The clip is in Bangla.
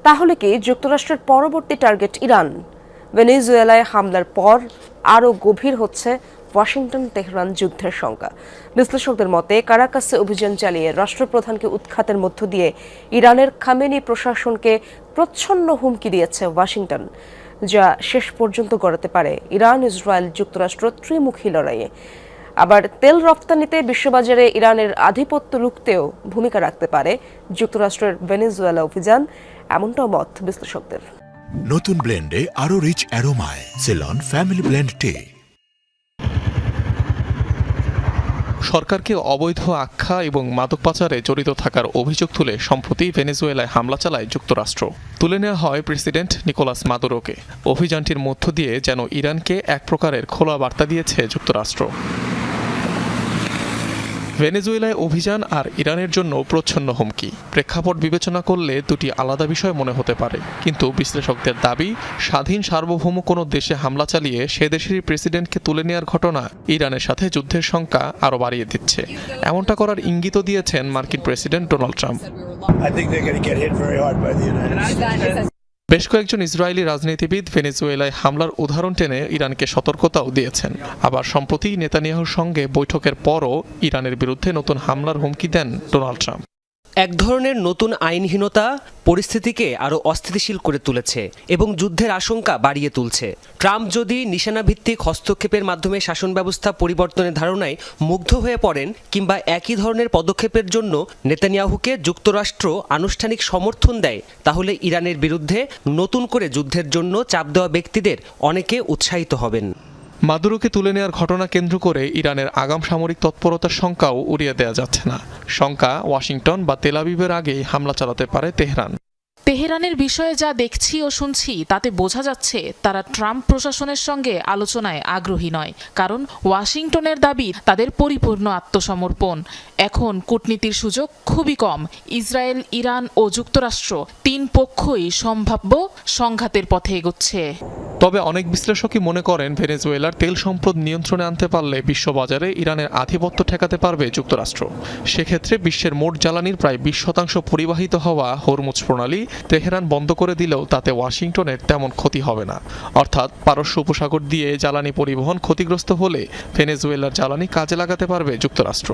তাহলে কি যুক্তরাষ্ট্রের পরবর্তী টার্গেট ইরান? ভেনেজুয়েলায় হামলার পর আরও গভীর হচ্ছে ওয়াশিংটন তেহরান যুদ্ধের শঙ্কা। বিশ্লেষকদের মতে কারাকাসে অভিযান চালিয়ে রাষ্ট্রপ্রধানকে উৎখাতের মধ্য দিয়ে ইরানের খামেনি প্রশাসনকে প্রচ্ছন্ন হুমকি দিয়েছে ওয়াশিংটন, যা শেষ পর্যন্ত গড়াতে পারে ইরান ইসরায়েল যুক্তরাষ্ট্র ত্রিমুখী লড়াইয়ে। আবার তেল রপ্তানিতে বিশ্ববাজারে ইরানের আধিপত্য রুখতেও ভূমিকা রাখতে পারে যুক্তরাষ্ট্রের ভেনেজুয়েলা অভিযান, এমনটাও মত বিশ্লেষকদের। নতুন ব্লেন্ডে আরো রিচ অ্যারোমায় সেলন ফ্যামিলি ব্লেন্ড টে। সরকারকে অবৈধ আখ্যা এবং মাদক পাচারে জড়িত থাকার অভিযোগ তুলে সম্প্রতি ভেনেজুয়েলায় হামলা চালায় যুক্তরাষ্ট্র। তুলে নেওয়া হয় প্রেসিডেন্ট নিকোলাস মাদুরোকে। অভিযানটির মধ্য দিয়ে যেন ইরানকে এক প্রকারের খোলা বার্তা দিয়েছে যুক্তরাষ্ট্র। ভেনেজুয়েলায় অভিযান আর ইরানের জন্য প্রচ্ছন্ন হুমকি। প্রেক্ষাপট বিবেচনা করলে দুটি আলাদা বিষয় মনে হতে পারে, কিন্তু বিশ্লেষকদের দাবি স্বাধীন সার্বভৌম কোনো দেশে হামলা চালিয়ে সে দেশেরই প্রেসিডেন্টকে তুলে নেওয়ার ঘটনা ইরানের সাথে যুদ্ধের সংখ্যা আরও বাড়িয়ে দিচ্ছে। এমনটা করার ইঙ্গিতও দিয়েছেন মার্কিন প্রেসিডেন্ট ডোনাল্ড ট্রাম্প। বেশ কয়েকজন ইসরায়েলি রাজনীতিবিদ ভেনেজুয়েলায় হামলার উদাহরণ টেনে ইরানকে সতর্কতাও দিয়েছেন। আবার সম্প্রতি নেতানিয়াহুর সঙ্গে বৈঠকের পরও ইরানের বিরুদ্ধে নতুন হামলার হুমকি দেন ডোনাল্ড ট্রাম্প। এক ধরনের নতুন আইনহীনতা পরিস্থিতিকে আরও অস্থিতিশীল করে তুলেছে এবং যুদ্ধের আশঙ্কা বাড়িয়ে তুলছে। ট্রাম্প যদি নিশানাভিত্তিক হস্তক্ষেপের মাধ্যমে শাসন ব্যবস্থা পরিবর্তনের ধারণায় মুগ্ধ হয়ে পড়েন কিংবা একই ধরনের পদক্ষেপের জন্য নেতানিয়াহুকে যুক্তরাষ্ট্র আনুষ্ঠানিক সমর্থন দেয়, তাহলে ইরানের বিরুদ্ধে নতুন করে যুদ্ধের জন্য চাপ দেওয়া ব্যক্তিদের অনেকে উৎসাহিত হবেন। মাদুরোকে তুলে নেওয়ার ঘটনা কেন্দ্র করে ইরানের আগাম সামরিক তৎপরতার শঙ্কাও উড়িয়ে দেওয়া যাচ্ছে না। শঙ্কা ওয়াশিংটন বা তেল আবিবের আগেই হামলা চালাতে পারে তেহরান। তেহরানের বিষয়ে যা দেখছি ও শুনছি তাতে বোঝা যাচ্ছে তারা ট্রাম্প প্রশাসনের সঙ্গে আলোচনায় আগ্রহী নয়, কারণ ওয়াশিংটনের দাবি তাদের পরিপূর্ণ আত্মসমর্পণ। এখন কূটনীতির সুযোগ খুবই কম। ইসরায়েল, ইরান ও যুক্তরাষ্ট্র তিন পক্ষই সম্ভাব্য সংঘাতের পথে এগোচ্ছে। তবে অনেক বিশ্লেষকই মনে করেন ভেনেজুয়েলার তেল সম্পদ নিয়ন্ত্রণে আনতে পারলে বিশ্ববাজারে ইরানের আধিপত্য ঠেকাতে পারবে যুক্তরাষ্ট্র। সেক্ষেত্রে বিশ্বের মোট জ্বালানির প্রায় 20% পরিবাহিত হওয়া হরমুজ প্রণালী তেহরান বন্ধ করে দিলেও তাতে ওয়াশিংটনের তেমন ক্ষতি হবে না। অর্থাৎ পারস্য উপসাগর দিয়ে জ্বালানি পরিবহন ক্ষতিগ্রস্ত হলে ভেনেজুয়েলার জ্বালানি কাজে লাগাতে পারবে যুক্তরাষ্ট্র।